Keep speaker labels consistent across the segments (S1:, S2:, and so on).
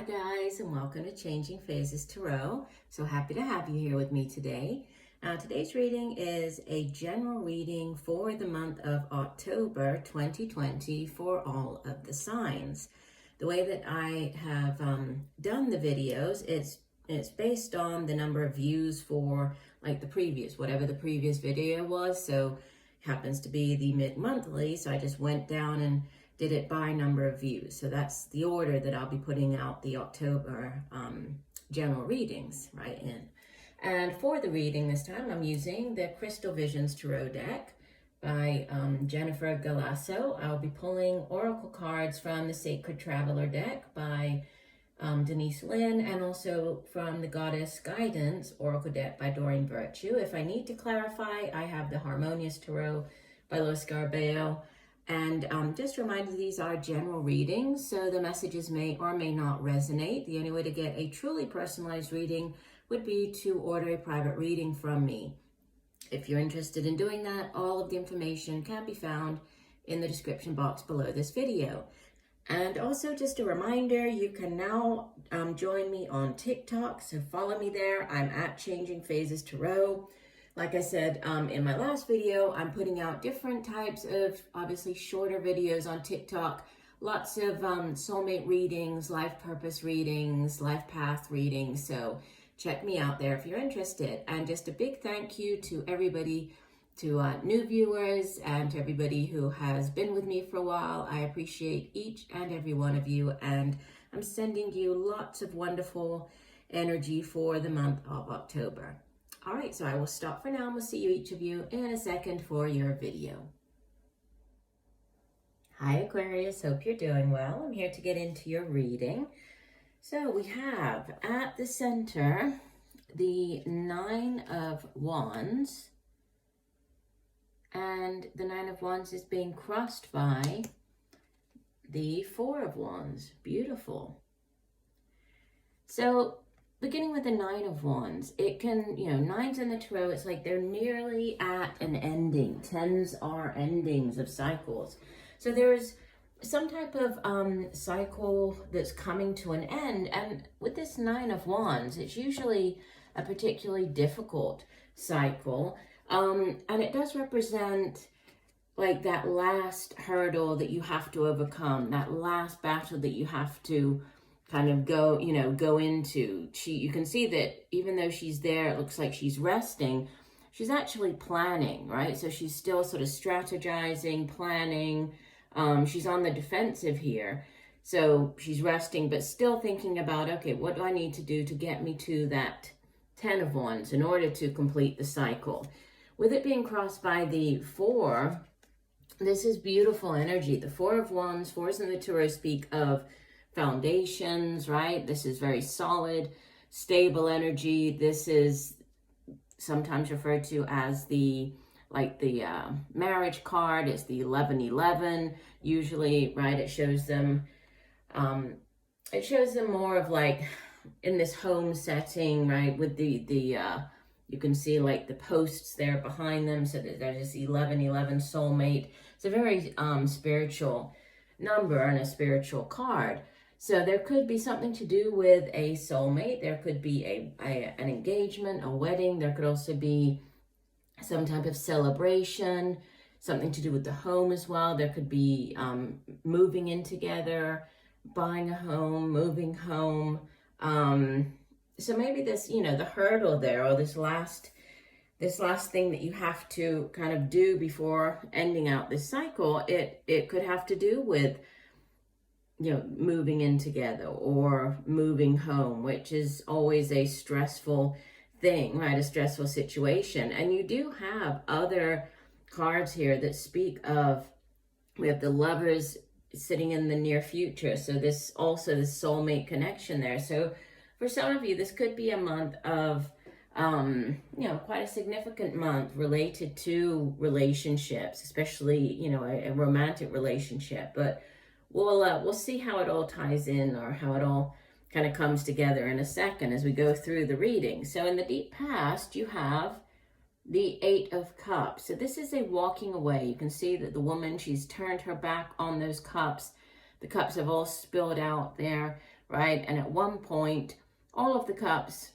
S1: guys, and welcome to Changing Phases Tarot. So happy to have you here with me today. Today's reading is a general reading for the month of October 2020 for all of the signs. The way that I have done the videos, it's based on the number of views for like whatever the previous video was. So it happens to be the mid-monthly, so I just went down and did it by number of views. So that's the order that I'll be putting out the October general readings right in. And for the reading this time, I'm using the Crystal Visions Tarot deck by Jennifer Galasso. I'll be pulling oracle cards from the Sacred Traveler deck by Denise, Linn, and also from the Goddess Guidance Oracle deck by Doreen. If I need to clarify, I have the Harmonious Tarot by Scarabeo. And just a reminder, these are general readings, so the messages may or may not resonate. The only way to get a truly personalized reading would be to order a private reading from me. If you're interested in doing that, all of the information can be found in the description box below this video. And also just a reminder, you can now join me on TikTok, so follow me there. I'm at Changing Phases Tarot. Like I said in my last video, I'm putting out different types of, obviously, shorter videos on TikTok. Lots of soulmate readings, life purpose readings, life path readings. So check me out there if you're interested. And just a big thank you to everybody, to new viewers, and to everybody who has been with me for a while. I appreciate each and every one of you. And I'm sending you lots of wonderful energy for the month of October. All right, so I will stop for now, and we'll see you, each of you, in a second for your video. Hi, Aquarius. Hope you're doing well. I'm here to get into your reading. So we have at the center the Nine of Wands, and the Nine of Wands is being crossed by the Four of Wands. Beautiful. So beginning with the Nine of Wands, it can, nines in the tarot, it's like they're nearly at an ending. Tens are endings of cycles. So there's some type of cycle that's coming to an end. And with this Nine of Wands, it's usually a particularly difficult cycle. And it does represent like that last hurdle that you have to overcome, that last battle that you have to kind of go into. You can see that even though she's there, it looks like she's resting, she's actually planning, right? So she's still sort of strategizing, planning. She's on the defensive here. So she's resting, but still thinking about, okay, what do I need to do to get me to that 10 of Wands in order to complete the cycle? With it being crossed by the Four, this is beautiful energy. The Four of Wands, fours in the tarot speak of foundations, right? This is very solid, stable energy. This is sometimes referred to as the marriage card. It's the 1111 usually, right? It shows them more of like in this home setting, right? With the you can see like the posts there behind them. So there's this 1111 soulmate. It's a very spiritual number and a spiritual card. So there could be something to do with a soulmate. There could be an engagement, a wedding. There could also be some type of celebration, something to do with the home as well. There could be moving in together, buying a home, moving home. So maybe this, the hurdle there, or this last thing that you have to kind of do before ending out this cycle, it could have to do with moving in together or moving home, which is always a stressful thing, right? A stressful situation. And you do have other cards here that speak of, we have the Lovers sitting in the near future. So this soulmate connection there. So for some of you, this could be a month of, quite a significant month related to relationships, especially, a romantic relationship. But we'll see how it all ties in, or how it all kind of comes together in a second as we go through the reading. So in the deep past, you have the Eight of Cups. So this is a walking away. You can see that the woman, she's turned her back on those cups. The cups have all spilled out there right? And at one point, all of the cups,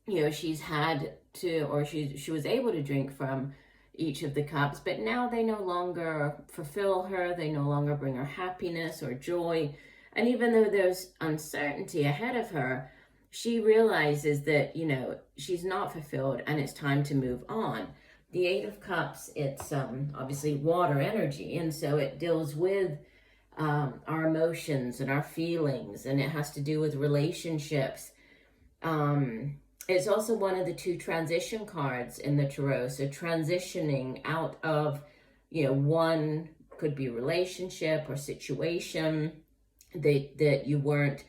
S1: you know, she's had to, or she was able to drink from each of the cups, but now they no longer fulfill her. They no longer bring her happiness or joy. And even though there's uncertainty ahead of her, she realizes that, you know, she's not fulfilled and it's time to move on. The Eight of Cups, it's obviously water energy, and so it deals with our emotions and our feelings, and it has to do with relationships. It's also one of the two transition cards in the tarot. So transitioning out of, you know, one could be relationship or situation that you weren't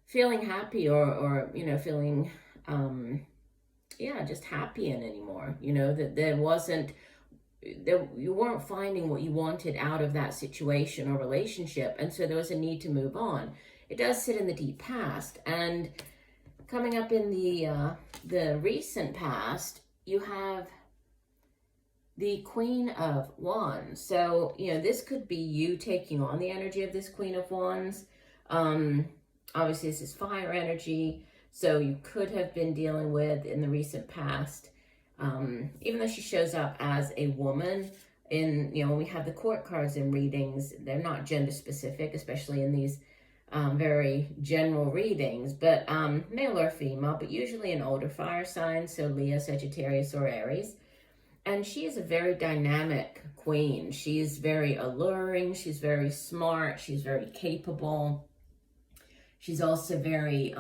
S1: feeling happy or you know, feeling just happy in anymore. You know, that you weren't finding what you wanted out of that situation or relationship, and so there was a need to move on. It does sit in the deep past, and coming up in the recent past, you have the Queen of Wands. So, you know, this could be you taking on the energy of this Queen of Wands. Obviously, this is fire energy, so you could have been dealing with, in the recent past, even though she shows up as a woman, in, you know, when we have the court cards in readings, they're not gender specific, especially in these very general readings, but male or female, but usually an older fire sign, so Leo, Sagittarius, or Aries. And she is a very dynamic queen. She's very alluring, she's very smart, she's very capable. She's also very,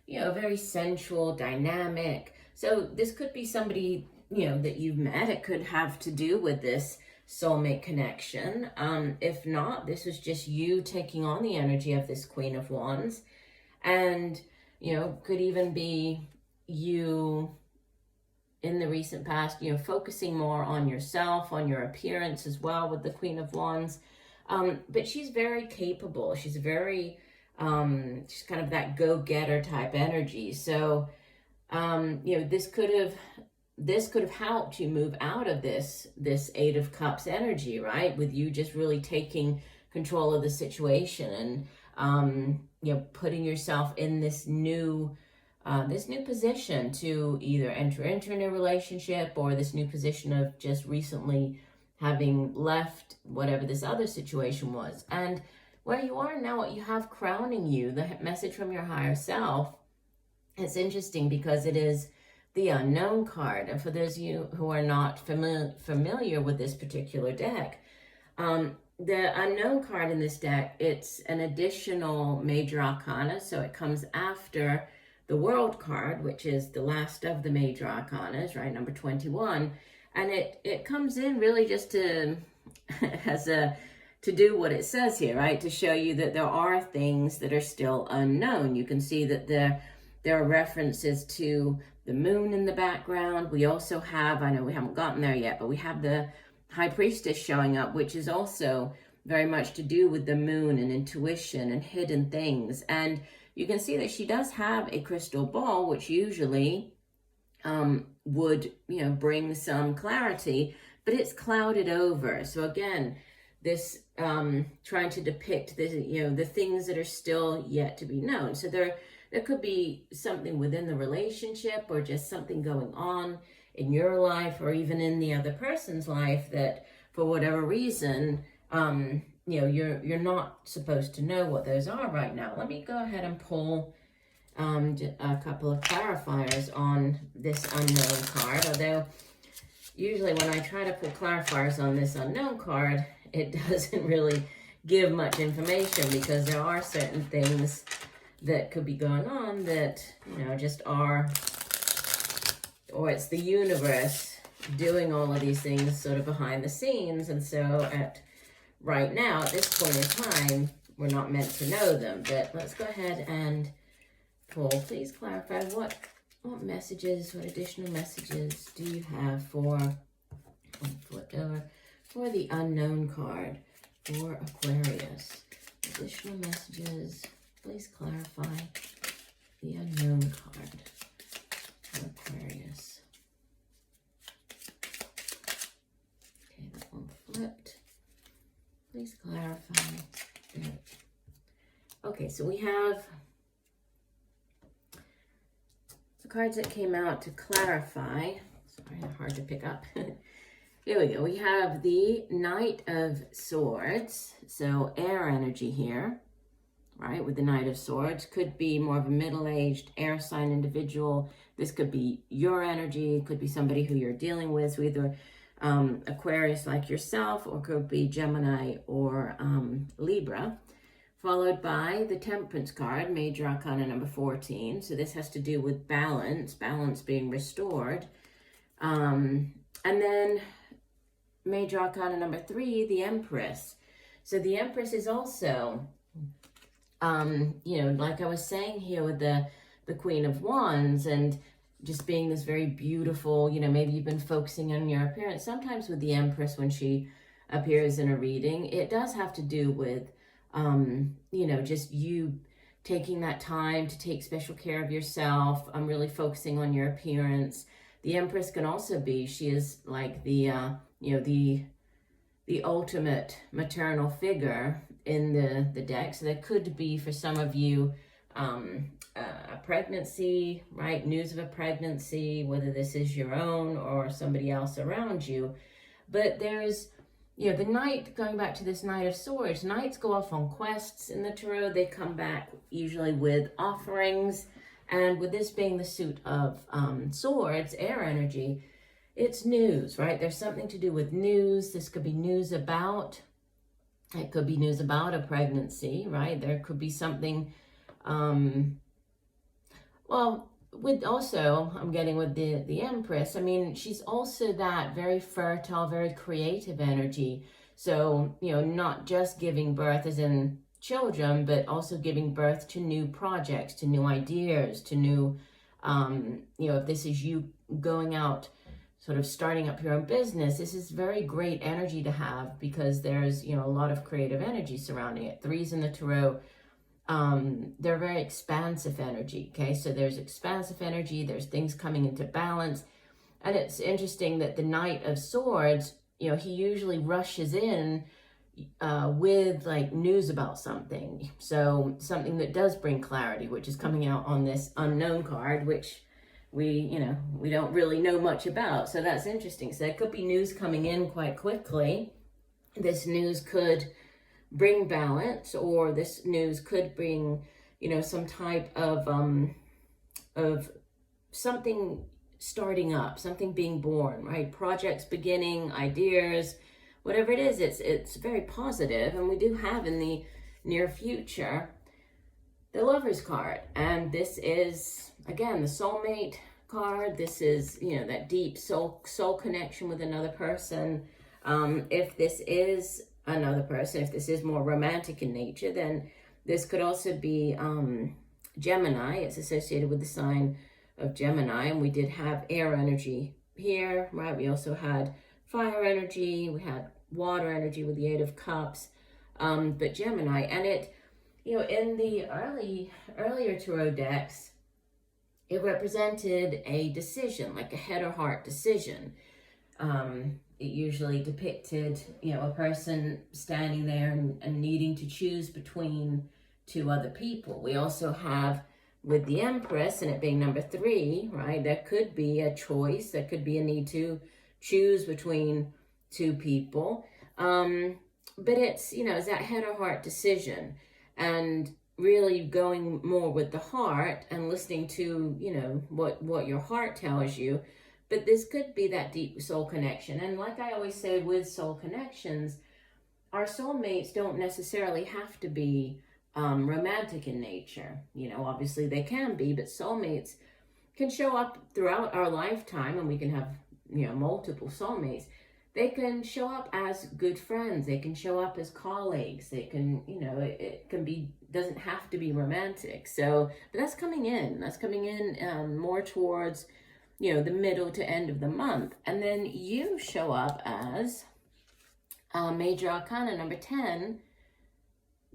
S1: you know, very sensual, dynamic. So this could be somebody, you know, that you've met. It could have to do with this soulmate connection. If not, this was just you taking on the energy of this Queen of Wands. And, you know, could even be you in the recent past, you know, focusing more on yourself, on your appearance as well with the Queen of Wands. But she's very capable. She's very, she's kind of that go-getter type energy. So, you know, this could have helped you move out of this Eight of Cups energy, right? With you just really taking control of the situation and, you know, putting yourself in this new position to either enter into a new relationship, or this new position of just recently having left whatever this other situation was. And where you are now, what you have crowning you, the message from your higher self, it's interesting because it is the Unknown card. And for those of you who are not familiar with this particular deck, the Unknown card in this deck, it's an additional major arcana. So it comes after the World card, which is the last of the major arcanas, right? Number 21. And it comes in really just to, to do what it says here, right? To show you that there are things that are still unknown. You can see that there are references to the moon in the background. We also have, I know we haven't gotten there yet, but we have the High Priestess showing up, which is also very much to do with the moon and intuition and hidden things. And you can see that she does have a crystal ball, which usually would, you know, bring some clarity, but it's clouded over. So again, this trying to depict the, you know, the things that are still yet to be known. So there could be something within the relationship, or just something going on in your life, or even in the other person's life, that for whatever reason, you know, you're not supposed to know what those are right now. Let me go ahead and pull a couple of clarifiers on this Unknown card. Although usually when I try to pull clarifiers on this Unknown card, it doesn't really give much information, because there are certain things that could be going on that, you know, just are, or it's the universe doing all of these things sort of behind the scenes. And so right now, at this point in time, we're not meant to know them. But let's go ahead and pull. Please clarify what messages, what additional messages do you have for, flip over, for the Unknown card for Aquarius? Additional messages. Please clarify the Unknown card for Aquarius. Okay, that one flipped. Please clarify. Okay, Okay, so we have the cards that came out to clarify. Sorry, hard to pick up. Here we go. We have the Knight of Swords. So air energy here, right? With the Knight of Swords. Could be more of a middle-aged air sign individual. This could be your energy. It could be somebody who you're dealing with. So either Aquarius like yourself, or could be Gemini or Libra. Followed by the Temperance card, Major Arcana number 14. So this has to do with balance being restored. And then Major Arcana number 3, the Empress. So the Empress is also, you know, like I was saying here with the Queen of Wands, and just being this very beautiful, you know, maybe you've been focusing on your appearance. Sometimes with the Empress, when she appears in a reading, it does have to do with, you know, just you taking that time to take special care of yourself. I'm really focusing on your appearance. The Empress can also be, she is like the, you know, the ultimate maternal figure in the deck. So that could be for some of you a pregnancy, right? News of a pregnancy, whether this is your own or somebody else around you. But there's, you know, the Knight, going back to this Knight of Swords, Knights go off on quests in the Tarot. They come back usually with offerings. And with this being the suit of swords, air energy, it's news, right? There's something to do with news. This could be news about, it could be news about a pregnancy, right? There could be something, well, with also, I'm getting with the Empress, I mean, she's also that very fertile, very creative energy. So, you know, not just giving birth as in children, but also giving birth to new projects, to new ideas, to new, you know, if this is you going out, sort of starting up your own business, this is very great energy to have, because there's, you know, a lot of creative energy surrounding it. Threes in the Tarot, they're very expansive energy, okay? So there's expansive energy, there's things coming into balance. And it's interesting that the Knight of Swords, you know, he usually rushes in with like news about something. So something that does bring clarity, which is coming out on this Unknown card, which we, you know, we don't really know much about. So that's interesting. So there could be news coming in quite quickly. This news could bring balance, or this news could bring, you know, some type of something starting up, something being born, right? Projects beginning, ideas, whatever it is, it's very positive. And we do have in the near future the Lovers card, and this is again the soulmate card. This is, you know, that deep soul connection with another person. If this is another person, if this is more romantic in nature, then this could also be Gemini. It's associated with the sign of Gemini, and we did have air energy here, right? We also had fire energy, we had water energy with the Eight of Cups, but Gemini, and it, you know, in the earlier tarot decks, it represented a decision, like a head or heart decision. It usually depicted, you know, a person standing there and needing to choose between two other people. We also have with the Empress, and it being number 3, right? There could be a choice, there could be a need to choose between two people. But it's, you know, it's that head or heart decision, and really going more with the heart and listening to, you know, what your heart tells you. But this could be that deep soul connection. And like I always say with soul connections, our soulmates don't necessarily have to be romantic in nature. You know, obviously they can be, but soulmates can show up throughout our lifetime, and we can have, you know, multiple soulmates. They can show up as good friends. They can show up as colleagues. They can, you know, it can be, doesn't have to be romantic. So, but that's coming in. That's coming in more towards, you know, the middle to end of the month. And then you show up as Major Arcana number 10,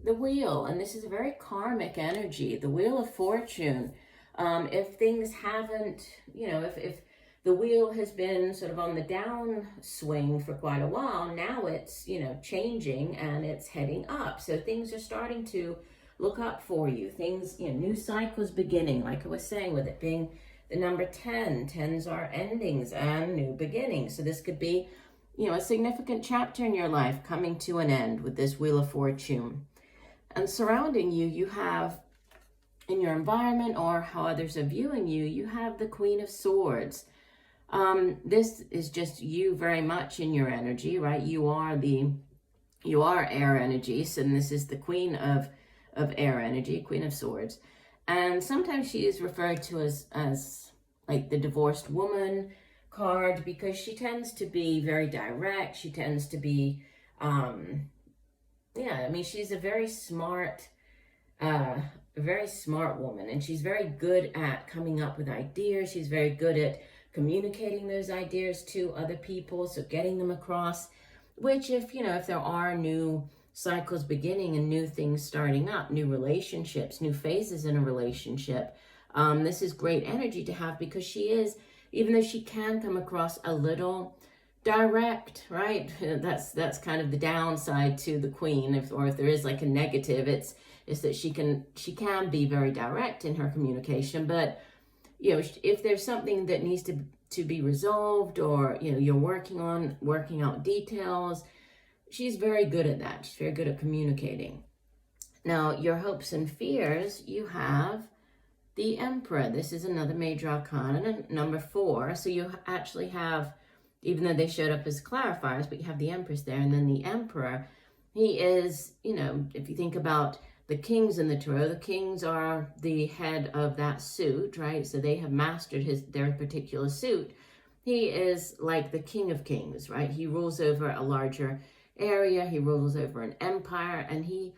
S1: the Wheel. And this is a very karmic energy, the Wheel of Fortune. If things haven't, you know, if the wheel has been sort of on the downswing for quite a while, now it's, you know, changing and it's heading up. So things are starting to look up for you. Things, new cycles beginning, like I was saying, with it being the number 10. 10s are endings and new beginnings. So this could be, a significant chapter in your life coming to an end with this Wheel of Fortune. And surrounding you, you have, in your environment or how others are viewing you, you have the Queen of Swords. This is just you very much in your energy, right? You are air energy, so this is the Queen of air energy, Queen of Swords. And sometimes she is referred to as like the divorced woman card, because she tends to be very direct. She tends to be, she's a very smart woman, and she's very good at coming up with ideas. She's very good at communicating those ideas to other people, so getting them across, which if there are new cycles beginning and new things starting up, new relationships, new phases in a relationship, this is great energy to have, because she is, even though she can come across a little direct, right? That's kind of the downside to the Queen, if there is like a negative, it's that she can be very direct in her communication. But if there's something that needs to be resolved, or you're working out details, she's very good at that. She's very good at communicating. Now, your hopes and fears, you have the Emperor. This is another major arcana, number 4. So you actually have, even though they showed up as clarifiers, but you have the Empress there, and then the Emperor. He is, if you think about the kings in the tarot, the kings are the head of that suit, right? So they have mastered their particular suit. He is like the King of Kings, right? He rules over a larger area. He rules over an empire, and he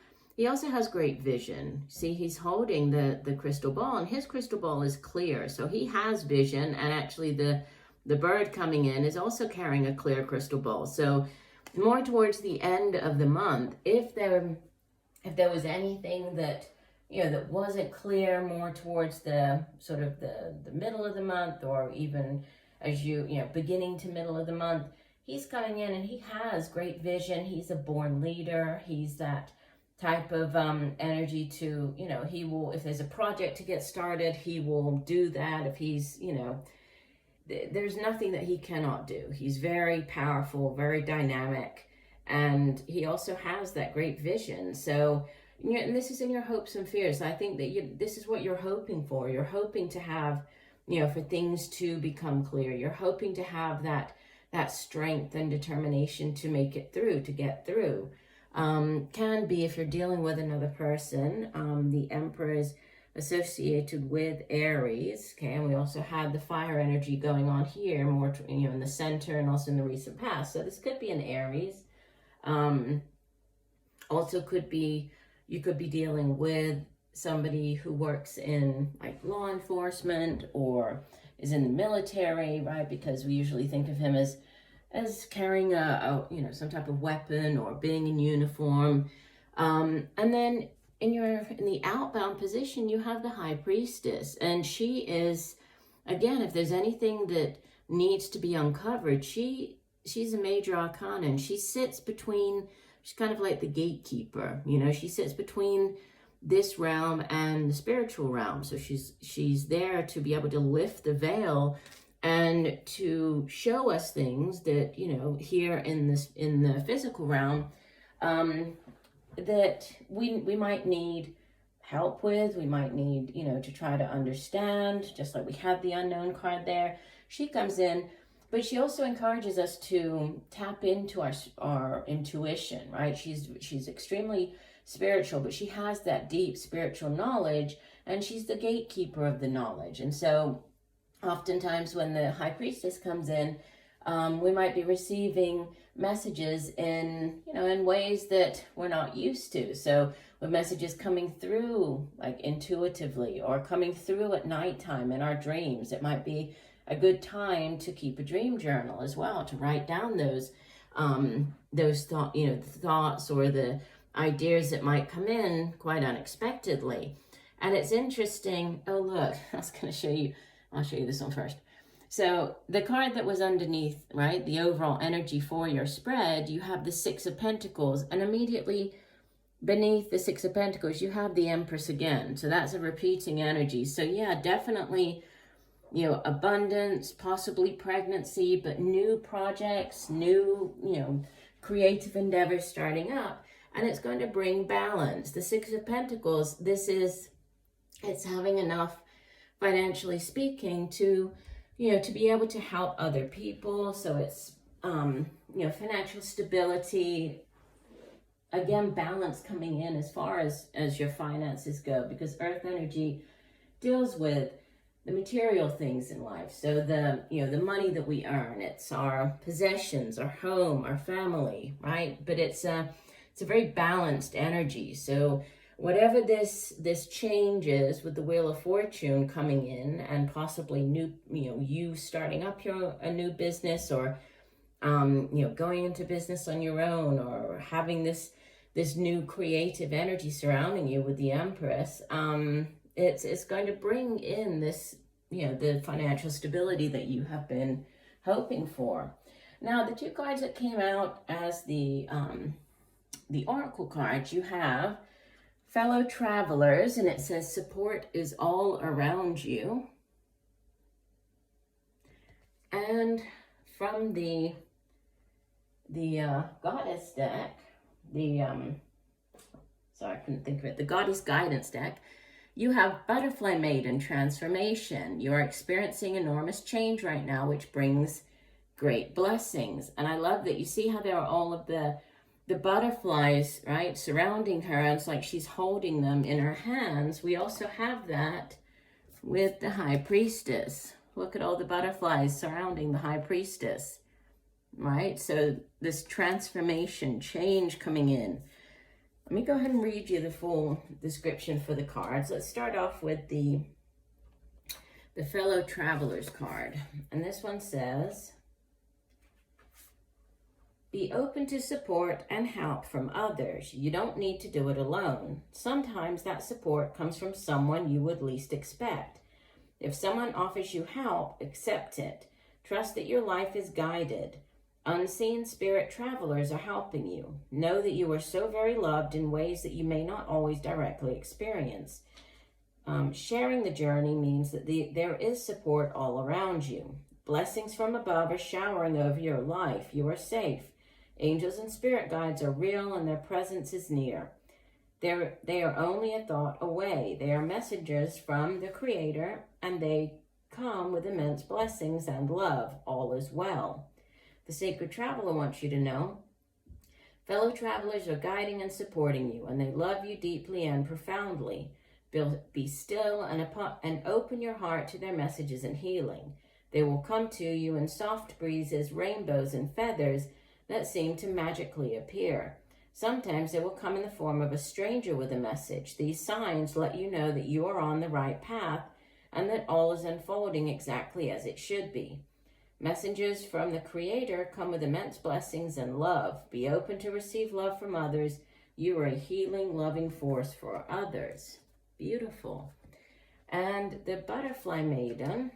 S1: also has great vision. See, he's holding the crystal ball, and his crystal ball is clear. So he has vision, and actually the bird coming in is also carrying a clear crystal ball. So more towards the end of the month, if there was anything that that wasn't clear, more towards the sort of the middle of the month, or even as beginning to middle of the month, he's coming in and he has great vision. He's a born leader. He's that type of energy to, he will, if there's a project to get started, he will do that. If he's, there's nothing that he cannot do. He's very powerful, very dynamic, and he also has that great vision. So, and this is in your hopes and fears. I think that this is what you're hoping for. You're hoping to have, for things to become clear. You're hoping to have that strength and determination to make it through, to get through. Can be, if you're dealing with another person, the Emperor is associated with Aries, okay, and we also have the fire energy going on here, more in the center and also in the recent past. So this could be an Aries. Also could be, you could be dealing with somebody who works in like law enforcement or is in the military, right? Because we usually think of him as carrying some type of weapon or being in uniform. And then in the outbound position, you have the High Priestess, and she is, again, if there's anything that needs to be uncovered, she's a major arcana, and she sits between, she's kind of like the gatekeeper, she sits between this realm and the spiritual realm. So she's there to be able to lift the veil and to show us things that, here in the physical realm, that we might need help with, we might need, to try to understand, just like we have the Unknown card there. She comes in, but she also encourages us to tap into our intuition, right? She's extremely spiritual, but she has that deep spiritual knowledge, and she's the gatekeeper of the knowledge. And so oftentimes when the High Priestess comes in, we might be receiving messages in ways that we're not used to. So with messages coming through like intuitively, or coming through at nighttime in our dreams, it might be a good time to keep a dream journal as well, to write down those thoughts or the ideas that might come in quite unexpectedly. And it's interesting. Oh, look, I was going to show you. I'll show you this one first. So the card that was underneath, right, the overall energy for your spread, you have the 6 of Pentacles, and immediately beneath the Six of Pentacles, you have the Empress again. So that's a repeating energy. So yeah, definitely, you know, abundance, possibly pregnancy, but new projects, new, you know, creative endeavors starting up. And it's going to bring balance. The Six of Pentacles, it's having enough, financially speaking, to, you know, to be able to help other people. So it's, you know, financial stability. Again, balance coming in as far as your finances go, because Earth energy deals with the material things in life. So the, you know, the money that we earn, it's our possessions, our home, our family, right? But it's a very balanced energy. So whatever this change is with the Wheel of Fortune coming in, and possibly new, you know, you starting up a new business, or you know, going into business on your own, or having this new creative energy surrounding you with the Empress, it's going to bring in this, you know, the financial stability that you have been hoping for. Now, the two cards that came out as the Oracle cards, you have Fellow Travelers, and it says support is all around you. And from the Goddess deck, sorry, I couldn't think of it, the Goddess Guidance deck, you have Butterfly Maiden Transformation. You're experiencing enormous change right now, which brings great blessings. And I love that you see how there are all of the butterflies, right, surrounding her. And it's like she's holding them in her hands. We also have that with the High Priestess. Look at all the butterflies surrounding the High Priestess, right? So this transformation, change coming in. Let me go ahead and read you the full description for the cards. Let's start off with the Fellow Travelers card. And this one says, be open to support and help from others. You don't need to do it alone. Sometimes that support comes from someone you would least expect. If someone offers you help, accept it. Trust that your life is guided. Unseen spirit travelers are helping you. Know that you are so very loved in ways that you may not always directly experience. Sharing the journey means that there is support all around you. Blessings from above are showering over your life. You are safe. Angels and spirit guides are real, and their presence is near. They are only a thought away. They are messengers from the Creator, and they come with immense blessings and love. All is well. The Sacred Traveler wants you to know, fellow travelers are guiding and supporting you, and they love you deeply and profoundly. Be still and open your heart to their messages and healing. They will come to you in soft breezes, rainbows, and feathers that seem to magically appear. Sometimes they will come in the form of a stranger with a message. These signs let you know that you are on the right path and that all is unfolding exactly as it should be. Messengers from the Creator come with immense blessings and love. Be open to receive love from others. You are a healing, loving force for others. Beautiful. And the Butterfly Maiden,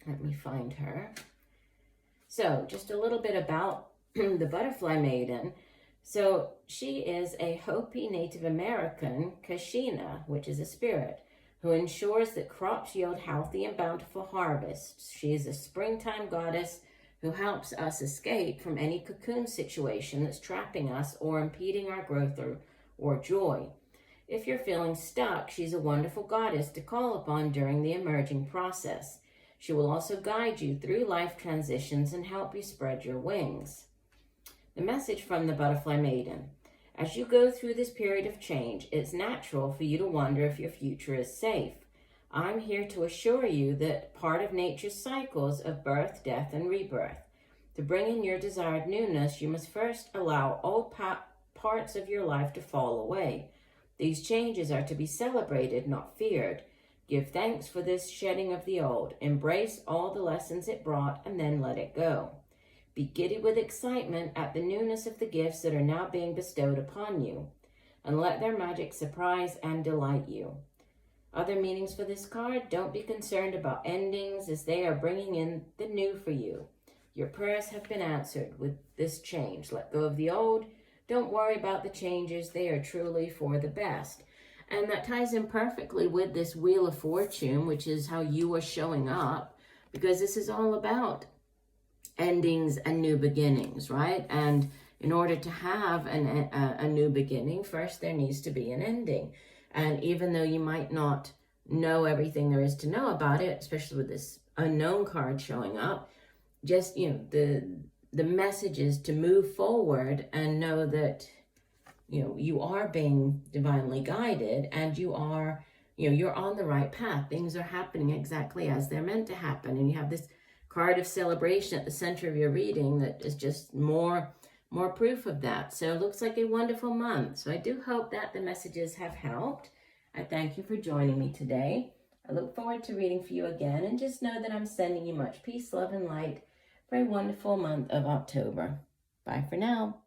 S1: let me find her. So just a little bit about the Butterfly Maiden. So she is a Hopi Native American Kashina, which is a spirit, who ensures that crops yield healthy and bountiful harvests. She is a springtime goddess who helps us escape from any cocoon situation that's trapping us or impeding our growth or joy. If you're feeling stuck, she's a wonderful goddess to call upon during the emerging process. She will also guide you through life transitions and help you spread your wings. The message from the Butterfly Maiden. As you go through this period of change, it's natural for you to wonder if your future is safe. I'm here to assure you that part of nature's cycles of birth, death, and rebirth. To bring in your desired newness, you must first allow old parts of your life to fall away. These changes are to be celebrated, not feared. Give thanks for this shedding of the old. Embrace all the lessons it brought, and then let it go. Be giddy with excitement at the newness of the gifts that are now being bestowed upon you, and let their magic surprise and delight you. Other meanings for this card: don't be concerned about endings, as they are bringing in the new for you. Your prayers have been answered with this change. Let go of the old, don't worry about the changes. They are truly for the best. And that ties in perfectly with this Wheel of Fortune, which is how you are showing up, because this is all about endings and new beginnings, right? And in order to have a new beginning, first there needs to be an ending. And even though you might not know everything there is to know about it, especially with this unknown card showing up, just, you know, the message is to move forward and know that, you know, you are being divinely guided, and you are, you know, you're on the right path. Things are happening exactly as they're meant to happen. And you have this card of celebration at the center of your reading that is just more proof of that. So it looks like a wonderful month. So I do hope that the messages have helped. I thank you for joining me today. I look forward to reading for you again, and just know that I'm sending you much peace, love, and light for a wonderful month of October. Bye for now.